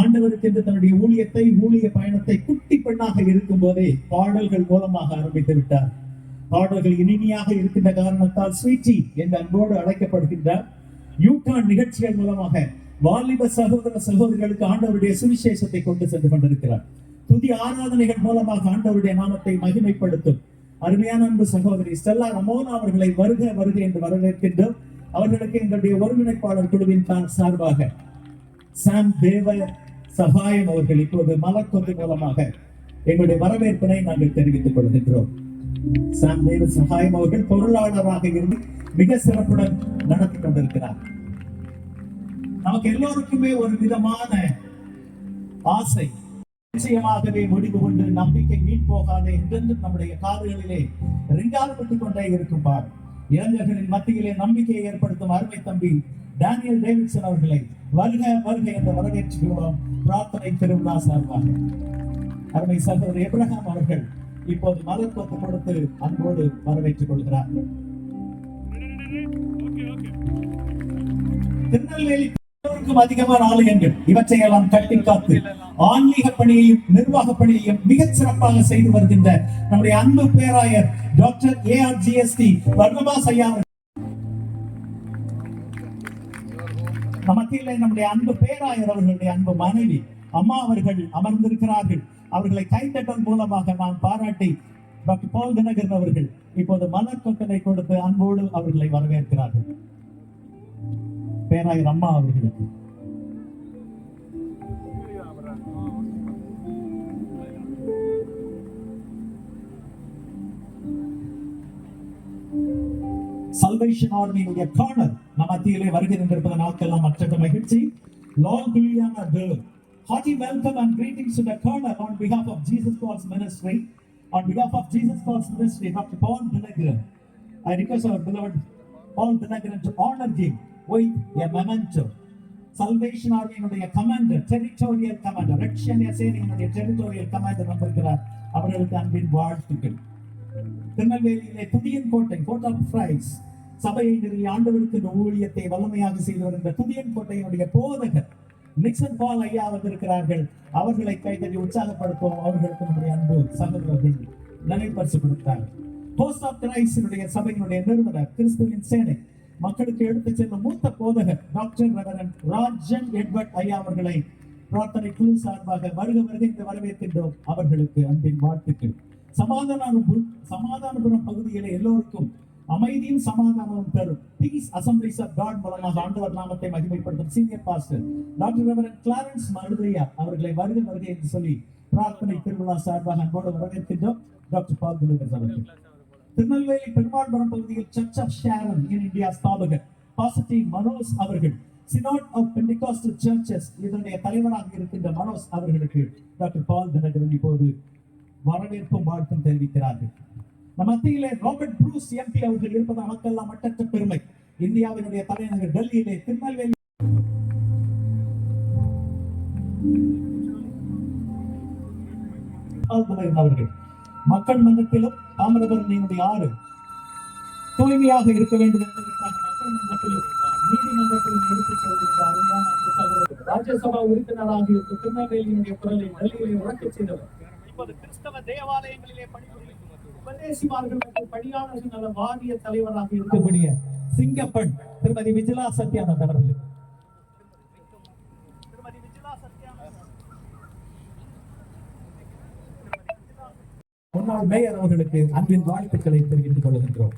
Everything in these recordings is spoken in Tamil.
ஆண்டவருக்கு என்று தன்னுடைய ஊழிய பயணத்தை குட்டி பெண்ணாக இருக்கும் போதே பாடல்கள் மூலமாக ஆரம்பித்து விட்டார். பாடல்கள் இனிமையாக இருக்கின்ற காரணத்தால் ஸ்வீட்டி என்று அன்போடு அழைக்கப்படுகின்றார். யூகான் நிகழ்ச்சிகள் மூலமாக வாலிப சகோதர சகோதரிகளுக்கு ஆண்டவருடைய சுவிசேஷத்தை கொண்டு சென்று கொண்டிருக்கிறார். புதிய ஆராதனைகள் மூலமாக ஆண்டவருடைய நாமத்தை மகிமைப்படுத்தும் அருமையான அன்பு சகோதரி ஸ்டெல்லா ரமோனா அவர்களை வருக வருக என்று வரவேற்கின்றோம். அவர்களுக்கு எங்களுடைய ஒருங்கிணைப்பாளர் குழுவின் சார்பாக சாம் தேவ சகாயம் அவர்கள் இப்போது மலர்கொத்து மூலமாக எங்களுடைய வரவேற்பினை நாங்கள் தெரிவித்துக் கொள்கின்றோம். சாம் தேவ சகாயம் அவர்கள் பொருளாளராக இருந்து மிக சிறப்புடன் நடத்தி கொண்டிருக்கிறார். நமக்கு எல்லோருக்குமே ஒரு விதமான ஆசை, நிச்சயமாகவே முடிவு கொண்டு நம்பிக்கை வீண் போகாதே என்றென்றும் நம்முடைய காதுகளிலே ரிங்காரப்பட்டுக் கொண்டே இருக்கும் பார். இளைஞர்களின் மத்தியிலே நம்பிக்கையை ஏற்படுத்தும் அருமை தம்பி டேனியல் டேவிட்சன் அவர்களை வருக வருக என்ற வரவேற்றுகிறோம். பிரார்த்தனை திருவிழா சார்பாக அருமை சகோதரர் எப்ரஹாம் அவர்கள் இப்போது மலர்கொத்து கொடுத்து அன்போடு வரவேற்றுக் கொள்கிறார்கள். திருநெல்வேலி அதிகமான ஆலயங்கள் இவற்றையெல்லாம் கட்டி காத்து ஆன்மீக பணியையும் நிர்வாக பணியையும் மிகச் சிறப்பாக செய்து வருகின்ற நம்முடைய அன்பு பேராயர் டாக்டர் ARGST பர்னபாஸ் ஐயா மத்தியிலே நம்முடைய அன்பு பேராயர் அவர்களுடைய அன்பு மனைவி அம்மா அவர்கள் அமர்ந்திருக்கிறார்கள். அவர்களை கைத்தட்டல் மூலமாக நான் பாராட்டி டாக்டர் பால் தினகரன் அவர்கள் இப்போது மலர் கொட்டனை கொடுத்து அன்போடு அவர்களை வரவேற்கிறார்கள். பேராயர் அம்மா அவர்களுக்கு Salvation Army உடைய கார்னர் நம் மத்தியிலே வருகின்ற நாட்கள் மற்ற மகிழ்ச்சி. Lord Juliana Bill, hearty welcome and greetings to the corner on behalf of Jesus Calls Ministry. On behalf of Jesus Calls Ministry, Dr. Paul Dinagaran, I request our beloved Paul Dinagaran to honor him with a memento. Salvation Army உடைய கமாண்டர், டெரிட்டோரியல் கமாண்டர், ரட்சணிய சேனையினுடைய டெரிட்டோரியல் கமாண்டர் வந்திருக்கிறார். அவர்களுக்கு அன்பின் வாழ்த்துக்கள். திருநெல்வேலியிலே துதியன் கோட்டை கோட் ஆஃப் பிரைஸ் சபையை நிறுவி ஆண்டவருக்கு இந்த ஊழியத்தை வல்லமையாக செய்து வருகின்ற துதியன் கோட்டையினுடைய போதகர் நிக்சன் பால் ஐயா வந்திருக்கிறார்கள். அவர்களை கைதட்டி உற்சாகப்படுத்துவோம். அவர்களுக்கு நம்முடைய அன்பு சகோதரர்கள் நினைப்பரிசுப்படுத்தார்கள். போஸ்ட் ஆஃப் கிரைஸ்டினுடைய சபையினுடைய நிறுவனர் கிறிஸ்துவின் சேனை மக்களுக்கு எடுத்துச் செல்லும் மூத்த போதகர் டாக்டர் ரெவரண்ட் ராஜன் எட்வர்ட் ஐயா அவர்களை பிரார்த்தனை குழு சார்பாக வருக வருக என்று வரவேற்கின்றோம். அவர்களுக்கு அன்பின் வாழ்த்துக்கள். சமாதானபுரம் பகுதியிலே எல்லோருக்கும் அமைதியும் சமாதானமும் தரும் பீஸ் அசம்பிளிஸ் ஆஃப் காட் மூலமாக ஆண்டவர் நாமத்தை மகிமைப்படுத்தும் senior pastor doctor reverend Clarence Maruthaiya அவர்களை வருக வருக என்று சொல்லி பிரார்த்தனை திருவிழா சார்பாக அன்போடு வரவேற்கின்றோம். டாக்டர் பால் தினகரன் அவர்கள். திருநெல்வேலி பெருமாள்புரம் பகுதியில் church of Sharon in India ஸ்தாபகர் பாஸ்டர் மனோஜ் அவர்கள் சினாட் ஆஃப் பெண்டிகாஸ்டல் சர்ச்சஸ் இதனுடைய தலைவராக இருக்கின்ற மனோஜ் அவர்களுக்கு டாக்டர் பால் தினகரன் இப்போது வரவேற்பும் வாழ்த்தும் தெரிவிக்கிறார்கள். நம் மத்தியிலே ராபர்ட் ப்ரூஸ் MP அவர்கள் இருப்பது நமக்கெல்லாம் மட்டற்ற பெருமை. இந்தியாவினுடைய தலைநகர் டெல்லியிலே திருநெல்வேலி அவர்கள் மக்கள் மன்றத்திலும் தாமிரபரணியினுடைய ஆறு தூய்மையாக இருக்க வேண்டும் என்பதற்காக மக்கள் மன்றத்திலும் நீதிமன்றத்திலும் எடுத்துச் செல்கின்ற அருமையான சகோதரர் ராஜ்யசபா உறுப்பினராக இருக்கும் திருநெல்வேலியினுடைய குரலை டெல்லியிலே உறக்கச் செய்தவர். இப்போது கிறிஸ்தவ தேவாலயங்களிலே பணிபுரியும் உபதேசிமார்கள் மற்றும் பணியாளர்கள் நல வாரிய தலைவராக இருக்கக்கூடிய சிங்கப்பெண் திருமதி விஜிலா சத்யானந்த் அவர்கள். முன்னாள் மேயர் அவர்களுக்கு அன்பின் வாழ்த்துக்களை தெரிவித்துக் கொள்கின்றோம்.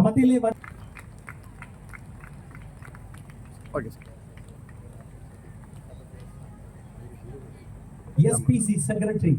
மத்தியிலே SPC Secretary